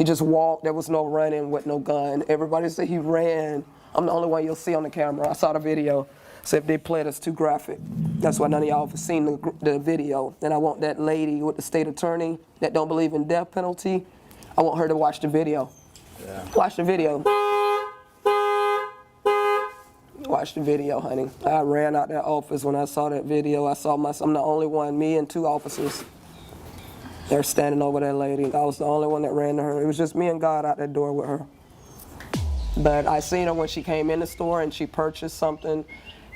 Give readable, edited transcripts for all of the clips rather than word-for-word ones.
just walked. There was no running with no gun. Everybody said he ran. I'm the only one you'll see on the camera. I saw the video. So if they play it, it's too graphic. That's why none of y'all have seen the video. And I want that lady with the state attorney that don't believe in death penalty, I want her to watch the video. Yeah. Watch the video. Watch the video, honey. I ran out that office when I saw that video. I'm the only one, me and 2 officers. They're standing over that lady. I was the only one that ran to her. It was just me and God out that door with her. But I seen her when she came in the store and she purchased something.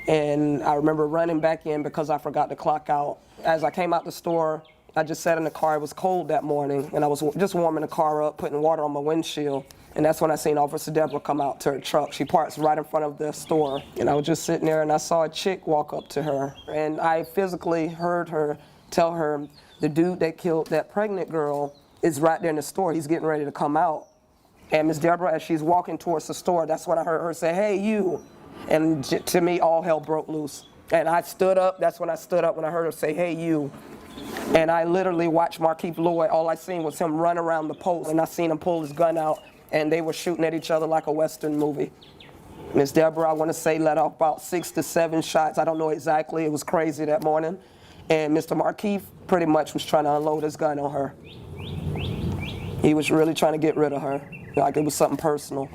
And I remember running back in because I forgot to clock out. As I came out the store, I just sat in the car. It was cold that morning, and I was just warming the car up, putting water on my windshield. And that's when I seen Officer Deborah come out to her truck. She parks right in front of the store. And I was just sitting there, and I saw a chick walk up to her. And I physically heard her tell her, the dude that killed that pregnant girl is right there in the store. He's getting ready to come out. And Miss Deborah, as she's walking towards the store, that's when I heard her say, "Hey, you." And to me, all hell broke loose. And I stood up. That's when I stood up when I heard her say, "Hey, you." And I literally watched Markeith Lloyd. All I seen was him run around the post, and I seen him pull his gun out, and they were shooting at each other like a Western movie. Miss Deborah, I want to say, let off about 6 to 7 shots. I don't know exactly. It was crazy that morning. And Mr. Markeith pretty much was trying to unload his gun on her. He was really trying to get rid of her, like it was something personal.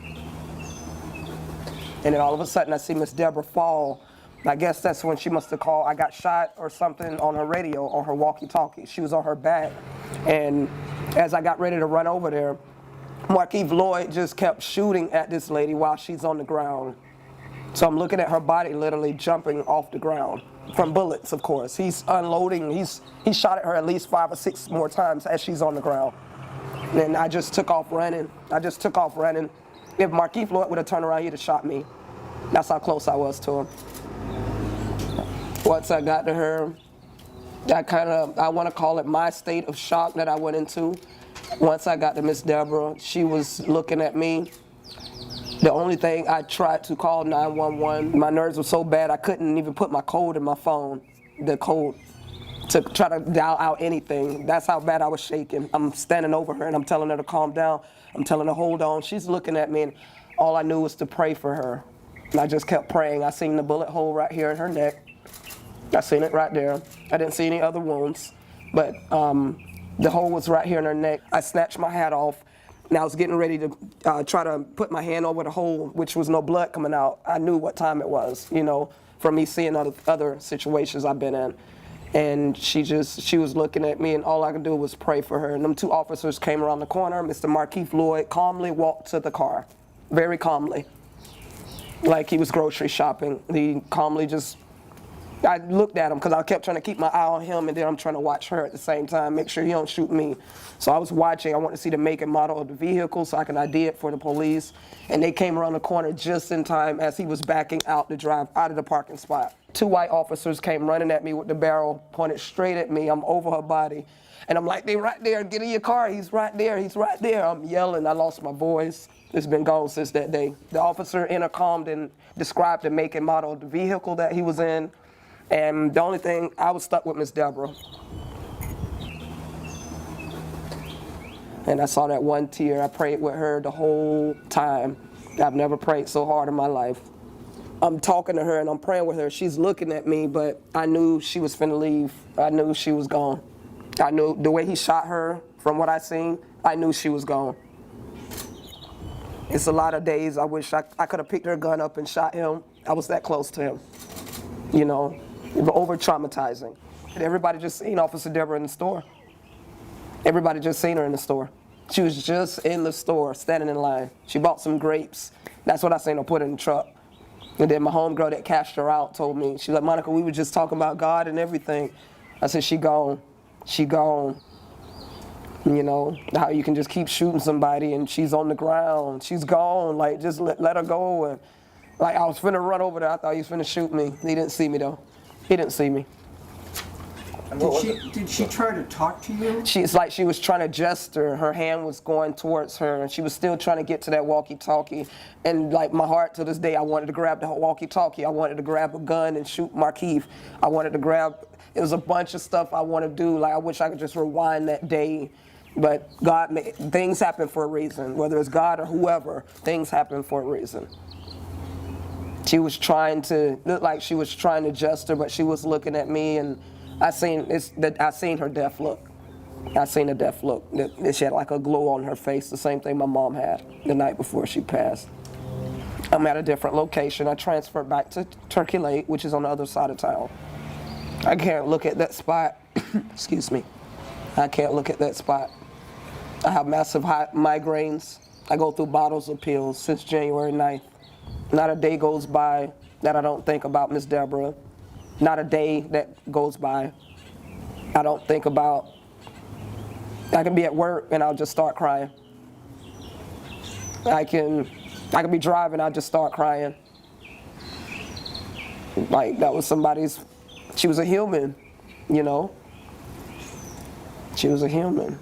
And then all of a sudden, I see Miss Deborah fall. I guess that's when she must have called, I got shot or something on her radio, on her walkie-talkie. She was on her back. And as I got ready to run over there, Markeith Lloyd just kept shooting at this lady while she's on the ground. So I'm looking at her body literally jumping off the ground from bullets, of course. He's unloading. He shot at her at least 5 or 6 more times as she's on the ground. And I just took off running. If Markeith Lloyd would have turned around, he'd have shot me. That's how close I was to him. Once I got to her, I want to call it my state of shock that I went into. Once I got to Miss Deborah, she was looking at me. The only thing, I tried to call 911. My nerves were so bad I couldn't even put my code in my phone, the code, to try to dial out anything. That's how bad I was shaking. I'm standing over her and I'm telling her to calm down. I'm telling her, hold on. She's looking at me, and all I knew was to pray for her. And I just kept praying. I seen the bullet hole right here in her neck. I seen it right there. I didn't see any other wounds, but the hole was right here in her neck. I snatched my hat off, and I was getting ready to try to put my hand over the hole, which was no blood coming out. I knew what time it was, you know, from me seeing other situations I've been in. And she was looking at me, and all I could do was pray for her. And them 2 officers came around the corner. Mr. Markeith Lloyd calmly walked to the car, very calmly, like he was grocery shopping. He calmly I looked at him because I kept trying to keep my eye on him, and then I'm trying to watch her at the same time, make sure he don't shoot me. So I was watching. I wanted to see the make and model of the vehicle so I can ID it for the police. And they came around the corner just in time as he was backing out to drive out of the parking spot. 2 white officers came running at me with the barrel pointed straight at me. I'm over her body. And I'm like, they right there. Get in your car. He's right there. He's right there. I'm yelling. I lost my voice. It's been gone since that day. The officer intercomed and described the make and model of the vehicle that he was in. And the only thing, I was stuck with Miss Deborah. And I saw that one tear. I prayed with her the whole time. I've never prayed so hard in my life. I'm talking to her and I'm praying with her. She's looking at me, but I knew she was finna leave. I knew she was gone. I knew the way he shot her, from what I seen, I knew she was gone. It's a lot of days I wish I could have picked her gun up and shot him. I was that close to him, you know. Over-traumatizing. Everybody just seen Officer Deborah in the store. Everybody just seen her in the store. She was just in the store, standing in line. She bought some grapes. That's what I seen her put in the truck. And then my homegirl that cashed her out told me, she's like, Monica, we were just talking about God and everything. I said, she gone. She gone. You know, how you can just keep shooting somebody and she's on the ground. She's gone. Like, just let her go. And like, I was finna run over there. I thought he was finna shoot me. He didn't see me, though. He didn't see me. Did she try to talk to you? It's like she was trying to gesture. Her hand was going towards her, and she was still trying to get to that walkie-talkie. And like my heart to this day, I wanted to grab the walkie-talkie. I wanted to grab a gun and shoot Markeith. I wanted to grab, it was a bunch of stuff I want to do. Like I wish I could just rewind that day But things happen for a reason. Whether it's God or whoever, things happen for a reason. She was looked like she was trying to adjust her, but she was looking at me, and I seen her death look. I seen a death look. She had like a glow on her face, the same thing my mom had the night before she passed. I'm at a different location. I transferred back to Turkey Lake, which is on the other side of town. I can't look at that spot. Excuse me. I can't look at that spot. I have massive migraines. I go through bottles of pills since January 9th. Not a day goes by that I don't think about Miss Deborah. Not a day that goes by I don't think about. I can be at work and I'll just start crying. I can be driving, I'll just start crying. Like that was she was a human, you know? She was a human.